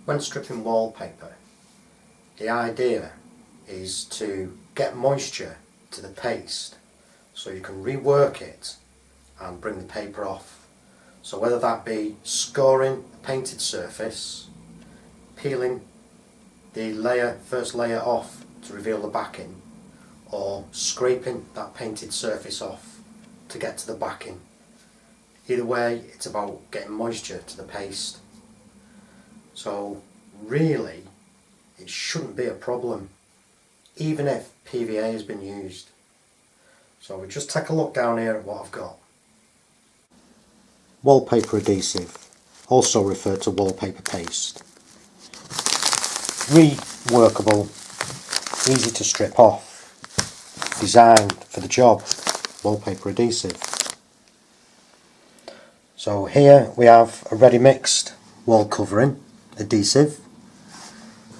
When stripping wallpaper, the idea is to get moisture to the paste so you can rework it and bring the paper off. So whether that be scoring a painted surface, peeling the first layer off to reveal the backing, or scraping that painted surface off to get to the backing. Either way, it's about getting moisture to the paste. So really, it shouldn't be a problem, even if PVA has been used. So we just take a look down here at what I've got. Wallpaper adhesive, also referred to wallpaper paste. Reworkable, easy to strip off, designed for the job, wallpaper adhesive. So here we have a ready mixed wall covering adhesive,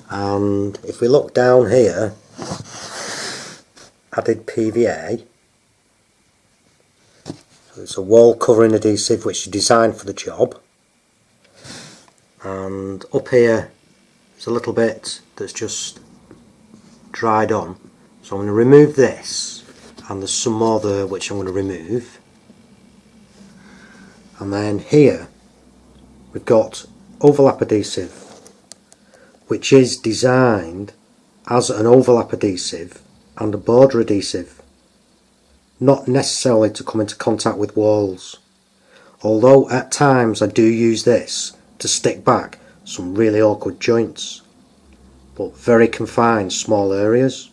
and if we look down here, added PVA. So it's a wall covering adhesive which is designed for the job, and up here there's a little bit that's just dried on, so I'm going to remove this, and there's some more there which I'm going to remove. And then here we've got overlap adhesive, which is designed as an overlap adhesive and a border adhesive, not necessarily to come into contact with walls, although at times I do use this to stick back some really awkward joints, but very confined small areas.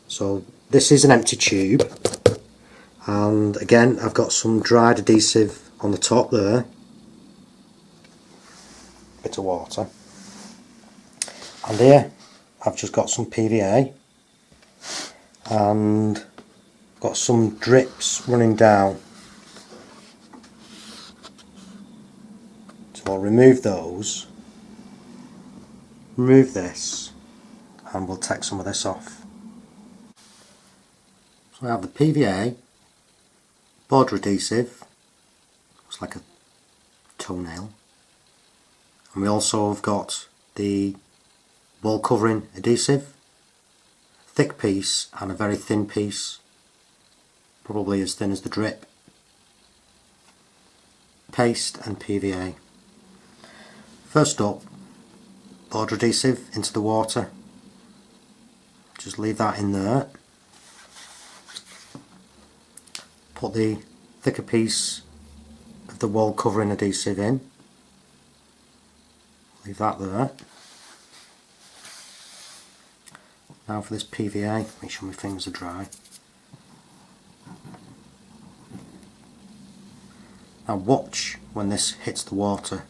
So this is an empty tube, and again I've got some dried adhesive on the top there, bit of water, and here I've just got some PVA and got some drips running down. So I'll remove those, remove this, and we'll take some of this off. So I have the PVA, border adhesive, looks like a toenail, and we also have got the wall covering adhesive, thick piece and a very thin piece, probably as thin as the drip, paste and PVA. First up, border adhesive into the water, just leave that in there, put the thicker piece of the wall covering adhesive in, leave that there. Now for this PVA, make sure my fingers are dry. Now watch when this hits the water.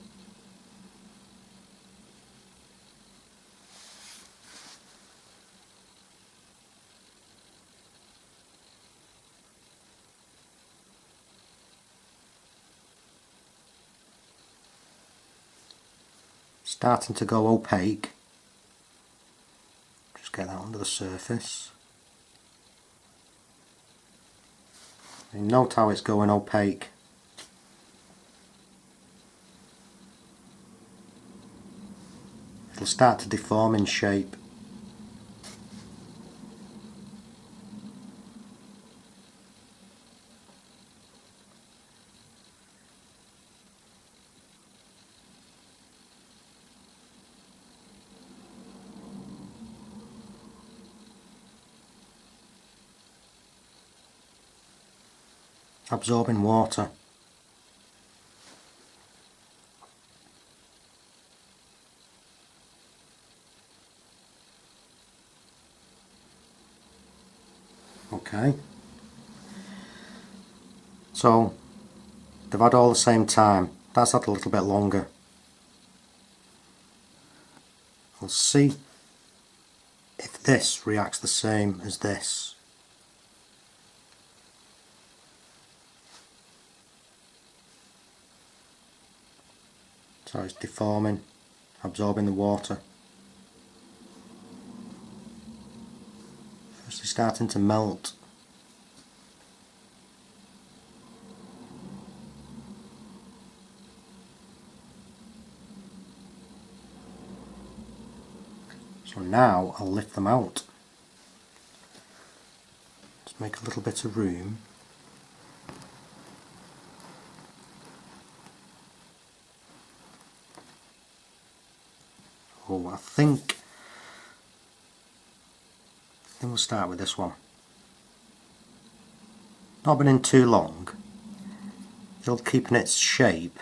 Starting to go opaque. Just get that under the surface. You note how it's going opaque. It'll start to deform in shape. Absorbing water. Okay, so they've had all the same time. That's had a little bit longer. We'll see if this reacts the same as this. So it's deforming, absorbing the water. First it's starting to melt. So now I'll lift them out. Just make a little bit of room. Oh, I think we'll start with this one. Not been in too long. It'll keep in its shape.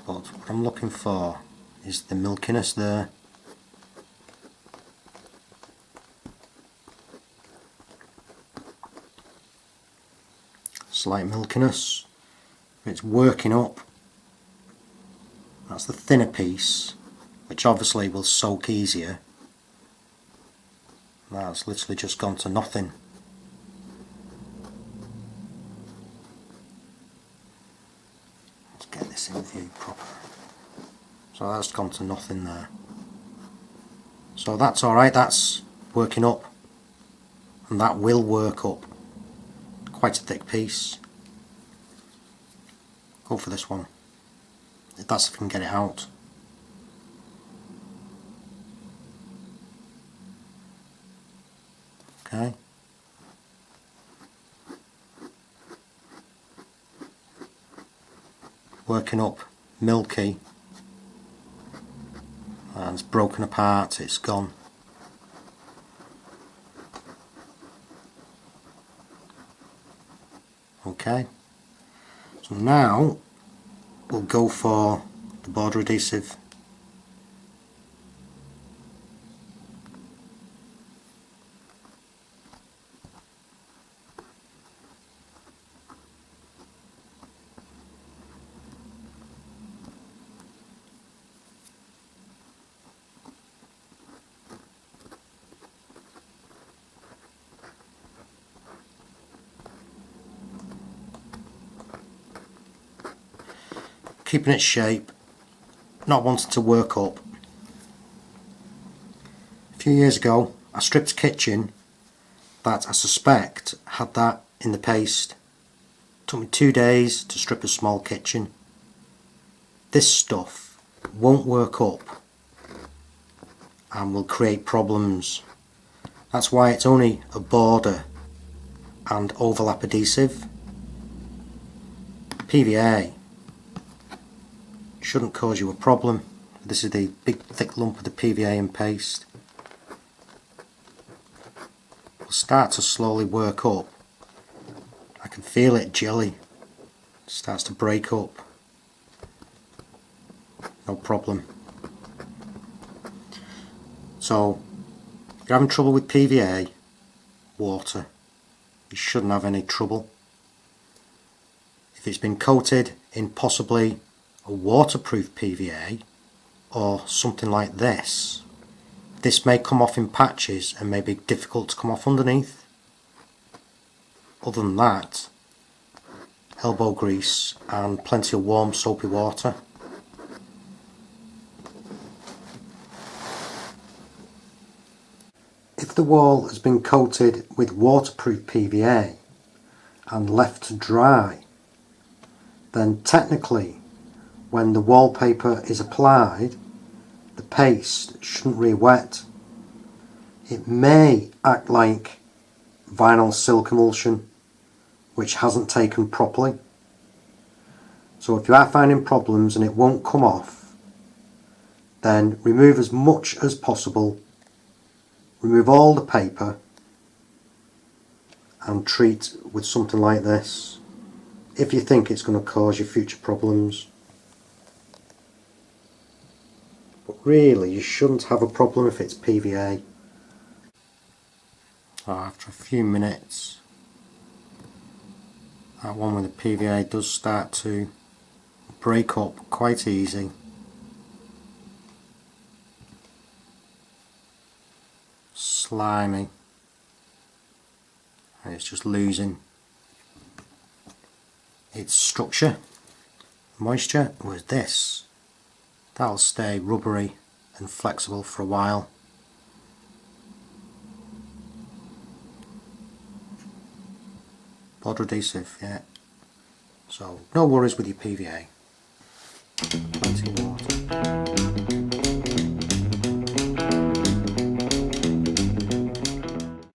But what I'm looking for is the milkiness there. Slight milkiness. It's working up. That's the thinner piece, which obviously will soak easier. That's literally just gone to nothing. Let's get this in view proper. So that's gone to nothing there. So that's alright, that's working up. And that will work up. Quite a thick piece. Go for this one. That's if I can get it out. Okay. Working up, milky, and it's broken apart, it's gone. Okay, so now we'll go for the border adhesive. Keeping its shape, not wanting to work up. A few years ago I stripped a kitchen that I suspect had that in the paste. It took me 2 days to strip a small kitchen. This stuff won't work up and will create problems. That's why it's only a border and overlap adhesive. PVA shouldn't cause you a problem. This is the big thick lump of the PVA and paste. It will start to slowly work up. I can feel it jelly. It starts to break up. No problem. So if you're having trouble with PVA, water. You shouldn't have any trouble. If it's been coated in possibly a waterproof PVA or something like this may come off in patches and may be difficult to come off underneath. Other than that, elbow grease and plenty of warm soapy water. If the wall has been coated with waterproof PVA and left to dry, then technically when the wallpaper is applied, the paste shouldn't re-wet. It may act like vinyl silk emulsion, which hasn't taken properly. So if you are finding problems and it won't come off, then remove as much as possible, remove all the paper and treat with something like this if you think it's going to cause you future problems. But really you shouldn't have a problem if it's PVA. So after a few minutes, that one with the PVA does start to break up quite easy. Slimy, and it's just losing its structure. Moisture with this, that'll stay rubbery and flexible for a while. Border adhesive, yeah. So no worries with your PVA.